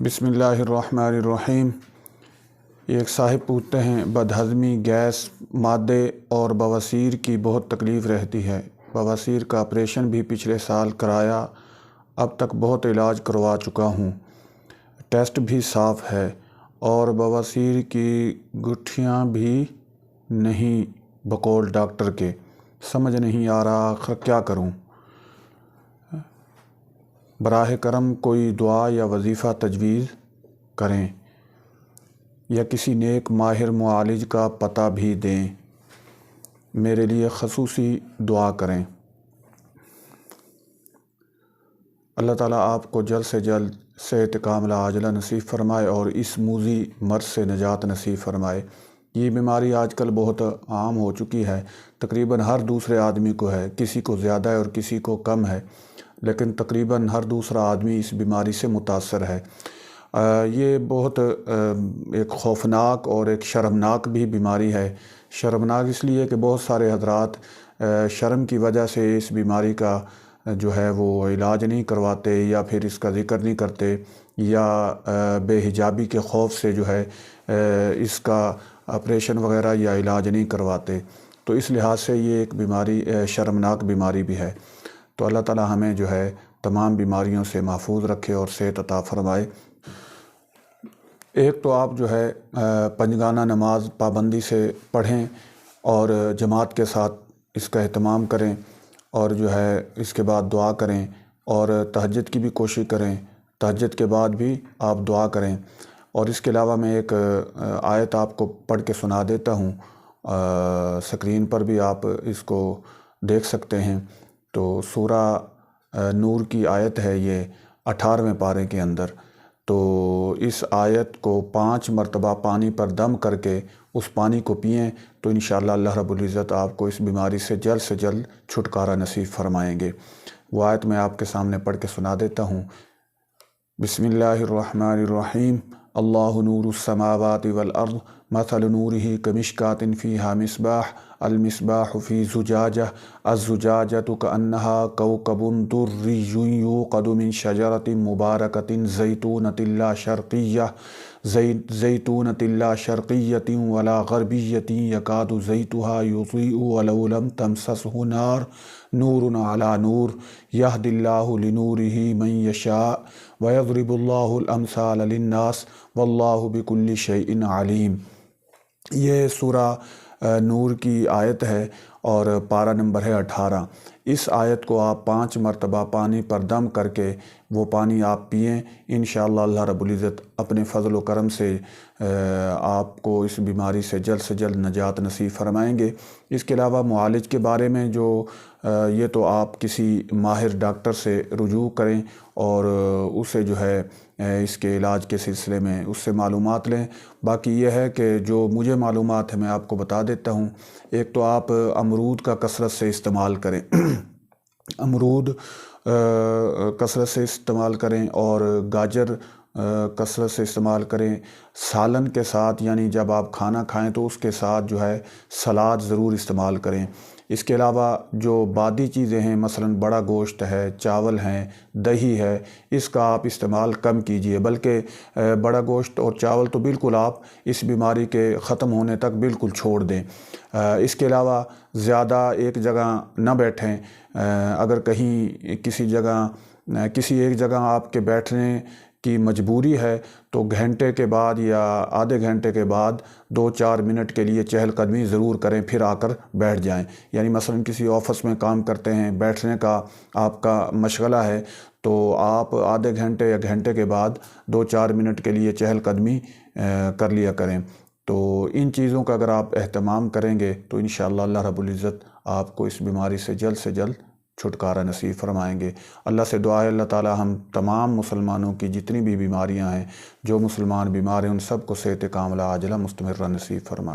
بسم اللہ الرحمن الرحیم۔ ایک صاحب پوچھتے ہیں بدہضمی، گیس، معدے اور بواسیر کی بہت تکلیف رہتی ہے۔ بواسیر کا آپریشن بھی پچھلے سال کرایا، اب تک بہت علاج کروا چکا ہوں، ٹیسٹ بھی صاف ہے اور بواسیر کی گٹھلیاں بھی نہیں بقول ڈاکٹر کے۔ سمجھ نہیں آ رہا آخر کیا کروں۔ براہ کرم کوئی دعا یا وظیفہ تجویز کریں یا کسی نیک ماہر معالج کا پتہ بھی دیں، میرے لیے خصوصی دعا کریں۔ اللہ تعالیٰ آپ کو جلد سے جلد صحت کاملہ عاجلہ نصیب فرمائے اور اس موذی مرض سے نجات نصیب فرمائے۔ یہ بیماری آج کل بہت عام ہو چکی ہے، تقریباً ہر دوسرے آدمی کو ہے، کسی کو زیادہ ہے اور کسی کو کم ہے، لیکن تقریباً ہر دوسرا آدمی اس بیماری سے متاثر ہے۔ یہ بہت ایک خوفناک اور ایک شرمناک بھی بیماری ہے۔ شرمناک اس لیے کہ بہت سارے حضرات شرم کی وجہ سے اس بیماری کا جو ہے وہ علاج نہیں کرواتے یا پھر اس کا ذکر نہیں کرتے، یا بے حجابی کے خوف سے جو ہے اس کا آپریشن وغیرہ یا علاج نہیں کرواتے۔ تو اس لحاظ سے یہ ایک بیماری شرمناک بیماری بھی ہے۔ تو اللہ تعالیٰ ہمیں جو ہے تمام بیماریوں سے محفوظ رکھے اور صحت عطا فرمائے۔ ایک تو آپ جو ہے پنجگانہ نماز پابندی سے پڑھیں اور جماعت کے ساتھ اس کا اہتمام کریں، اور جو ہے اس کے بعد دعا کریں، اور تہجد کی بھی کوشش کریں، تہجد کے بعد بھی آپ دعا کریں۔ اور اس کے علاوہ میں ایک آیت آپ کو پڑھ کے سنا دیتا ہوں، سکرین پر بھی آپ اس کو دیکھ سکتے ہیں۔ تو سورہ نور کی آیت ہے یہ 18ویں پارے کے اندر۔ تو اس آیت کو 5 مرتبہ پانی پر دم کر کے اس پانی کو پئیں تو انشاءاللہ اللہ رب العزت آپ کو اس بیماری سے جلد چھٹکارا نصیب فرمائیں گے۔ وہ آیت میں آپ کے سامنے پڑھ کے سنا دیتا ہوں۔ بسم اللہ الرحمن الرحیم۔ اللہ نور السماوات والارض مثل نورہ کمشکاۃ فیہا مصباح المصباح فی زجاجہ الزجاجۃ کأنہا کوکب دری یوقد من شجرۃ مبارکۃ زیتونۃ لا شرقیۃ ولا غربیۃ یکاد زیتها یضیء ولو لم تمسسہ نار نور علی نور یہدی اللہ لنورہ من یشاء ویضرب اللہ الامثال للناس واللہ بکل شیء علیم۔ یہ سورہ نور کی آیت ہے اور پارہ نمبر ہے 18۔ اس آیت کو آپ 5 مرتبہ پانی پر دم کر کے وہ پانی آپ پئیں، انشاءاللہ اللہ رب العزت اپنے فضل و کرم سے آپ کو اس بیماری سے جلد نجات نصیب فرمائیں گے۔ اس کے علاوہ معالج کے بارے میں جو یہ تو آپ کسی ماہر ڈاکٹر سے رجوع کریں اور اسے جو ہے اس کے علاج کے سلسلے میں اس سے معلومات لیں۔ باقی یہ ہے کہ جو مجھے معلومات ہے میں آپ کو بتا دیتا ہوں۔ ایک تو آپ امرود کا کثرت سے استعمال کریں، امرود کثرت سے استعمال کریں، اور گاجر کثرت سے استعمال کریں۔ سالن کے ساتھ یعنی جب آپ کھانا کھائیں تو اس کے ساتھ جو ہے سلاد ضرور استعمال کریں۔ اس کے علاوہ جو بادی چیزیں ہیں، مثلا بڑا گوشت ہے، چاول ہیں، دہی ہے، اس کا آپ استعمال کم کیجئے، بلکہ بڑا گوشت اور چاول تو بالکل آپ اس بیماری کے ختم ہونے تک بالکل چھوڑ دیں۔ اس کے علاوہ زیادہ ایک جگہ نہ بیٹھیں۔ اگر کہیں کسی ایک جگہ آپ کے بیٹھنے کی مجبوری ہے تو گھنٹے کے بعد یا آدھے گھنٹے کے بعد 2-4 منٹ کے لیے چہل قدمی ضرور کریں، پھر آ کر بیٹھ جائیں۔ یعنی مثلا کسی آفس میں کام کرتے ہیں، بیٹھنے کا آپ کا مشغلہ ہے، تو آپ آدھے گھنٹے یا گھنٹے کے بعد 2-4 منٹ کے لیے چہل قدمی کر لیا کریں۔ تو ان چیزوں کا اگر آپ اہتمام کریں گے تو انشاءاللہ اللہ رب العزت آپ کو اس بیماری سے جلد چھٹکارا نصیب فرمائیں گے۔ اللہ سے دعا ہے اللہ تعالیٰ ہم تمام مسلمانوں کی جتنی بھی بیماریاں ہیں، جو مسلمان بیمار ہیں، ان سب کو صحت کاملہ عاجلہ مستمرہ نصیب فرمائے۔